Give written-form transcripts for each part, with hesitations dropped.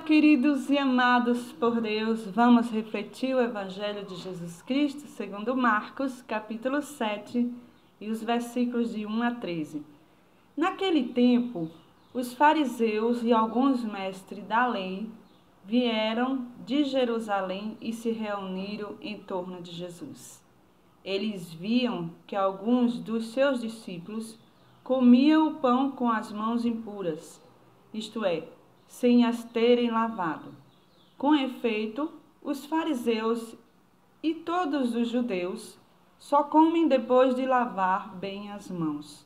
queridos e amados por Deus, vamos refletir o Evangelho de Jesus Cristo segundo Marcos, capítulo 7, e os versículos de 1 a 13. Naquele tempo, os fariseus e alguns mestres da lei vieram de Jerusalém e se reuniram em torno de Jesus. Eles viam que alguns dos seus discípulos comiam o pão com as mãos impuras, isto é, sem as terem lavado. Com efeito, os fariseus e todos os judeus só comem depois de lavar bem as mãos,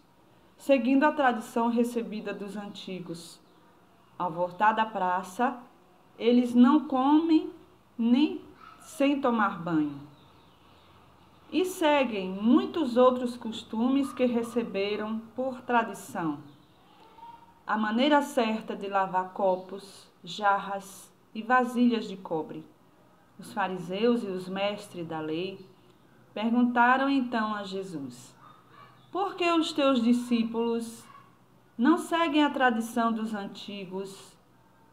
seguindo a tradição recebida dos antigos. Ao voltar da praça, eles não comem nem sem tomar banho. E seguem muitos outros costumes que receberam por tradição. A maneira certa de lavar copos, jarras e vasilhas de cobre. Os fariseus e os mestres da lei perguntaram então a Jesus: por que os teus discípulos não seguem a tradição dos antigos,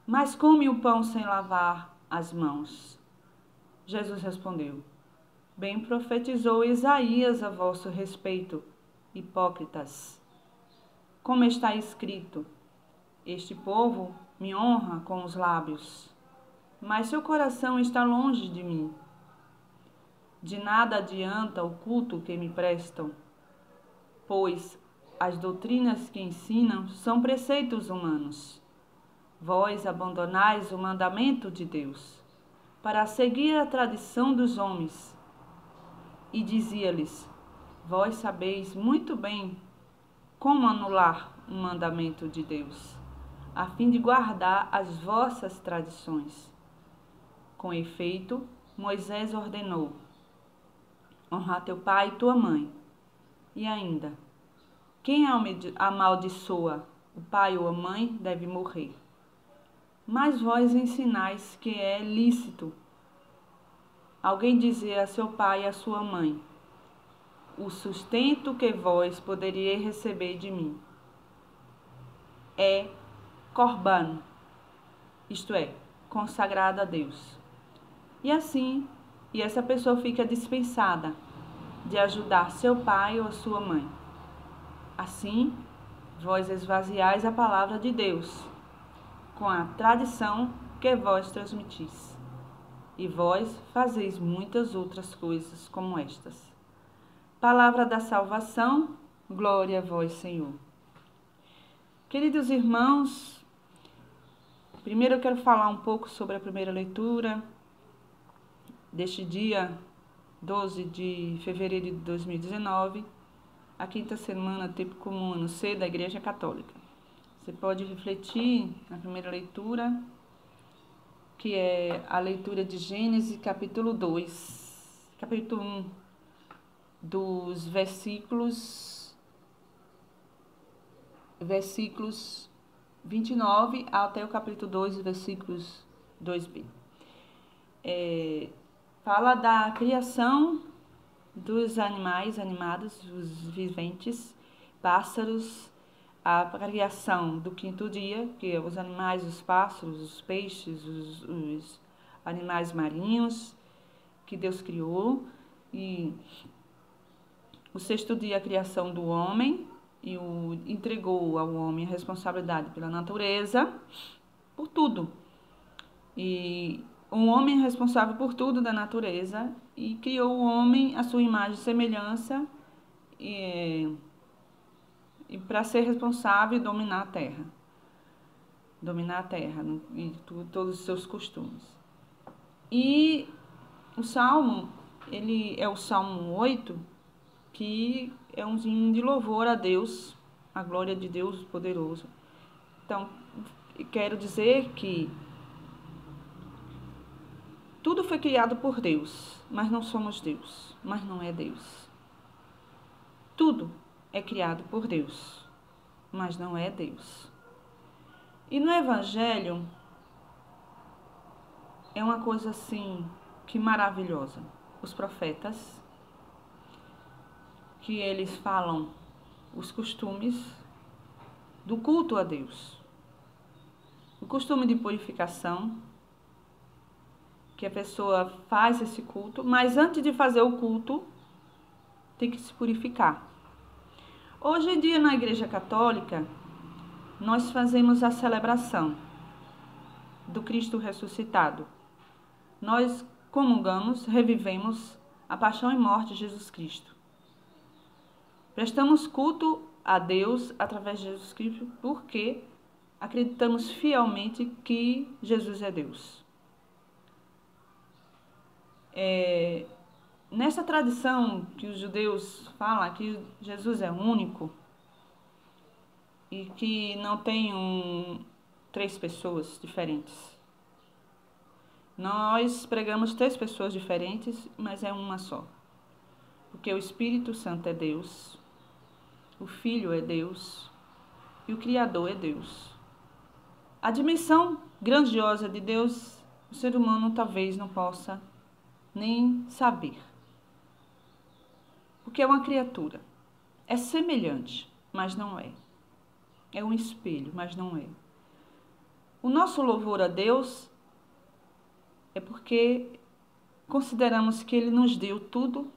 mas comem o pão sem lavar as mãos? Jesus respondeu: bem profetizou Isaías a vosso respeito, hipócritas. Como está escrito: este povo me honra com os lábios, mas seu coração está longe de mim. De nada adianta o culto que me prestam, pois as doutrinas que ensinam são preceitos humanos. Vós abandonais o mandamento de Deus para seguir a tradição dos homens. E dizia-lhes: vós sabeis muito bem como anular o mandamento de Deus, a fim de guardar as vossas tradições. Com efeito, Moisés ordenou: honra teu pai e tua mãe. E ainda: quem amaldiçoa o pai ou a mãe deve morrer. Mas vós ensinais que é lícito alguém dizer a seu pai e a sua mãe: o sustento que vós poderíeis receber de mim é Corban, isto é, consagrado a Deus. E assim, essa pessoa fica dispensada de ajudar seu pai ou sua mãe. Assim, vós esvaziais a palavra de Deus com a tradição que vós transmitis. E vós fazeis muitas outras coisas como estas. Palavra da salvação, glória a vós, Senhor. Queridos irmãos, primeiro eu quero falar um pouco sobre a primeira leitura deste dia 12 de fevereiro de 2019, a quinta semana, tempo comum, ano C da Igreja Católica. Você pode refletir na primeira leitura, que é a leitura de Gênesis, capítulo 2, capítulo 1, dos versículos 29 até o capítulo 2, versículos 2b. Fala da criação dos animais animados, os viventes, pássaros, a criação do quinto dia, que é os animais, os pássaros, os peixes, os animais marinhos que Deus criou, e o sexto dia a criação do homem, e entregou ao homem a responsabilidade pela natureza, por tudo. E o homem é responsável por tudo da natureza e criou o homem à sua imagem e semelhança e para ser responsável e dominar a terra. E todos os seus costumes. E o Salmo, ele é o Salmo 8, que é um hino de louvor a Deus, a glória de Deus poderoso. Então, quero dizer que tudo foi criado por Deus, mas não somos Deus, mas não é Deus. Tudo é criado por Deus, mas não é Deus. E no Evangelho é uma coisa assim, que maravilhosa. Os profetas, que eles falam os costumes do culto a Deus. o costume de purificação, que a pessoa faz esse culto, mas antes de fazer o culto, tem que se purificar. Hoje em dia, na Igreja Católica, nós fazemos a celebração do Cristo ressuscitado. Nós comungamos, revivemos a paixão e morte de Jesus Cristo. Prestamos culto a Deus através de Jesus Cristo porque acreditamos fielmente que Jesus é Deus. Nessa tradição que os judeus falam que Jesus é único e que não tem três pessoas diferentes. Nós pregamos três pessoas diferentes, mas é uma só. Porque o Espírito Santo é Deus, o Filho é Deus e o Criador é Deus. A dimensão grandiosa de Deus, o ser humano talvez não possa nem saber. Porque é uma criatura. É semelhante, mas não é. É um espelho, mas não é. O nosso louvor a Deus é porque consideramos que Ele nos deu tudo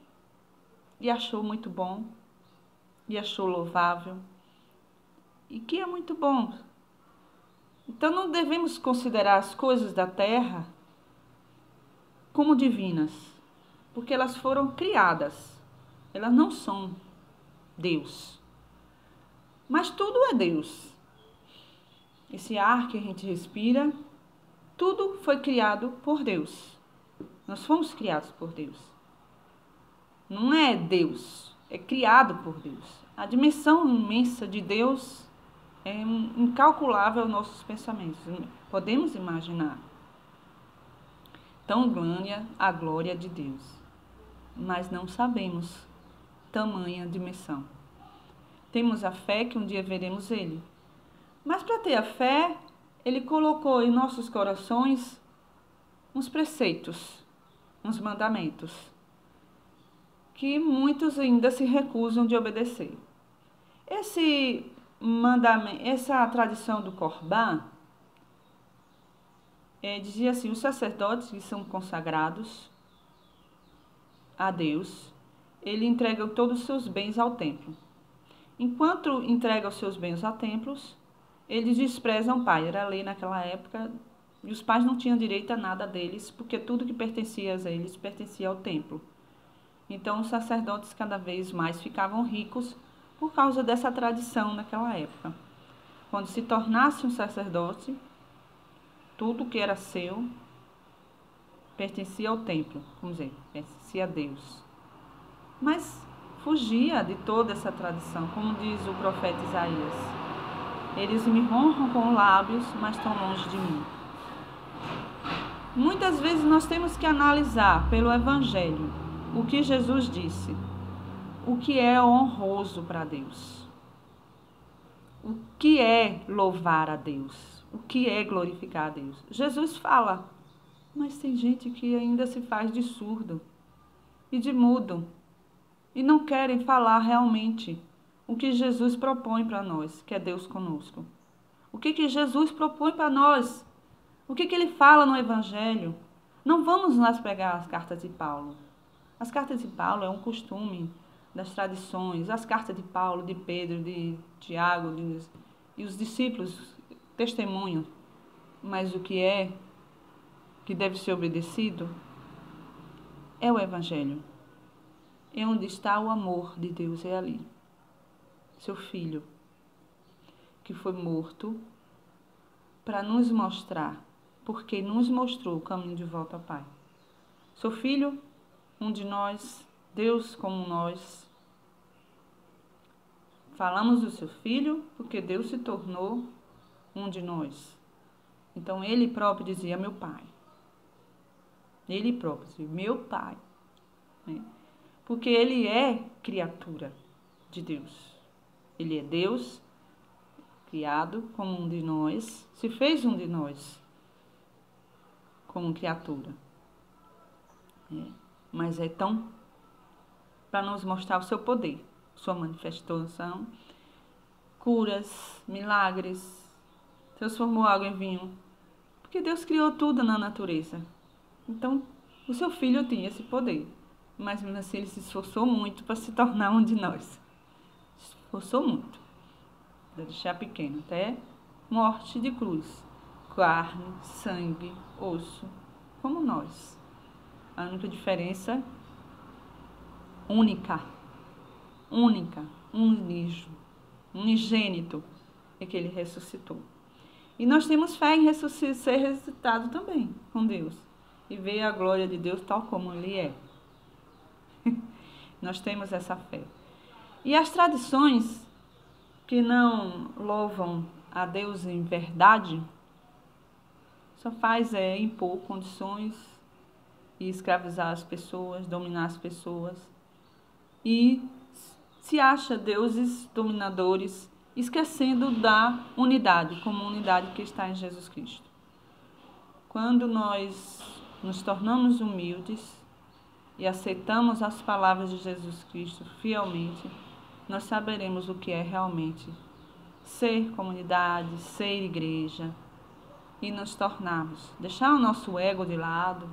e achou muito bom, e achou louvável, e que é muito bom. Então não devemos considerar as coisas da terra como divinas, porque elas foram criadas, elas não são Deus. Mas tudo é Deus. Esse ar que a gente respira, tudo foi criado por Deus. Nós fomos criados por Deus. Não é Deus, é criado por Deus. A dimensão imensa de Deus é incalculável aos nossos pensamentos. Podemos imaginar. Tão grande a glória de Deus. Mas não sabemos tamanha dimensão. Temos a fé que um dia veremos Ele. Mas para ter a fé, Ele colocou em nossos corações uns preceitos, uns mandamentos, que muitos ainda se recusam de obedecer. Esse mandamento, essa tradição do Corban, dizia assim: os sacerdotes que são consagrados a Deus, ele entrega todos os seus bens ao templo. Enquanto entrega os seus bens ao templo, eles desprezam o pai. Era a lei naquela época, e os pais não tinham direito a nada deles, porque tudo que pertencia a eles pertencia ao templo. Então os sacerdotes cada vez mais ficavam ricos por causa dessa tradição naquela época. Quando se tornasse um sacerdote, tudo que era seu pertencia ao templo, vamos dizer, pertencia a Deus. Mas fugia de toda essa tradição, como diz o profeta Isaías. Eles me honram com lábios, mas estão longe de mim. Muitas vezes nós temos que analisar pelo Evangelho o que Jesus disse, o que é honroso para Deus, o que é louvar a Deus, o que é glorificar a Deus. Jesus fala, mas tem gente que ainda se faz de surdo e de mudo e não querem falar realmente o que Jesus propõe para nós, que é Deus conosco. O que Jesus propõe para nós? O que Ele fala no Evangelho? Não vamos nós pegar as cartas de Paulo. As cartas de Paulo é um costume das tradições. As cartas de Paulo, de Pedro, de Tiago e os discípulos testemunham. Mas o que deve ser obedecido é o Evangelho. É onde está o amor de Deus, é ali. Seu Filho, que foi morto para nos mostrar, porque nos mostrou o caminho de volta ao Pai. Seu Filho, um de nós, Deus como nós. Falamos do seu Filho porque Deus se tornou um de nós. Então Ele próprio dizia, meu Pai. Ele próprio dizia, meu Pai. Porque Ele é criatura de Deus. Ele é Deus, criado como um de nós, se fez um de nós, como criatura. Mas é tão para nos mostrar o seu poder, sua manifestação, curas, milagres, transformou água em vinho? Porque Deus criou tudo na natureza. Então, o seu filho tinha esse poder. Mas mesmo assim, ele se esforçou muito para se tornar um de nós. Se esforçou muito. Para deixar pequeno, até morte de cruz. Carne, sangue, osso, como nós. A única diferença, única, unigênito, é que ele ressuscitou. E nós temos fé em ser ressuscitado também com Deus. E ver a glória de Deus tal como Ele é. Nós temos essa fé. E as tradições que não louvam a Deus em verdade, só faz impor condições e escravizar as pessoas, dominar as pessoas. E se acha deuses dominadores, esquecendo da unidade, como unidade que está em Jesus Cristo. Quando nós nos tornamos humildes e aceitamos as palavras de Jesus Cristo fielmente, nós saberemos o que é realmente ser comunidade, ser igreja e nos tornarmos. Deixar o nosso ego de lado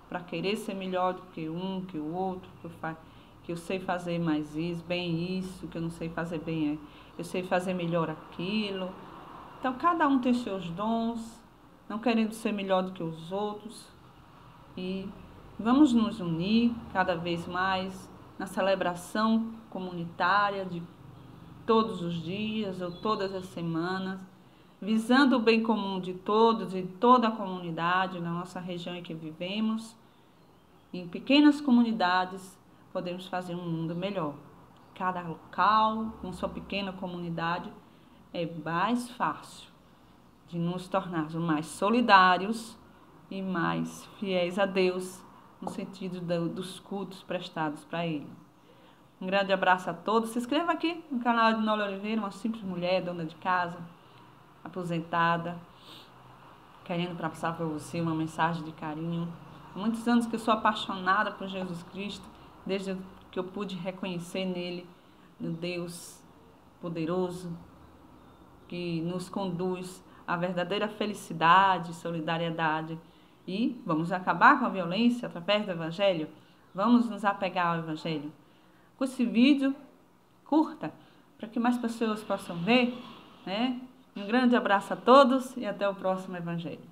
para querer ser melhor do que um, que o outro, que eu sei fazer mais isso, bem isso, que eu não sei fazer bem, eu sei fazer melhor aquilo. Então, cada um tem seus dons, não querendo ser melhor do que os outros. E vamos nos unir cada vez mais na celebração comunitária de todos os dias ou todas as semanas, visando o bem comum de todos e toda a comunidade na nossa região em que vivemos. Em pequenas comunidades podemos fazer um mundo melhor. Cada local, com sua pequena comunidade, é mais fácil de nos tornarmos mais solidários e mais fiéis a Deus, no sentido dos cultos prestados para Ele. Um grande abraço a todos. Se inscreva aqui no canal de Nola Oliveira, uma simples mulher, dona de casa, aposentada, querendo passar para você uma mensagem de carinho. Há muitos anos que eu sou apaixonada por Jesus Cristo, desde que eu pude reconhecer nele o Deus poderoso, que nos conduz à verdadeira felicidade, solidariedade. E vamos acabar com a violência através do Evangelho? Vamos nos apegar ao Evangelho. Com esse vídeo, curta, para que mais pessoas possam ver, né? Um grande abraço a todos e até o próximo Evangelho.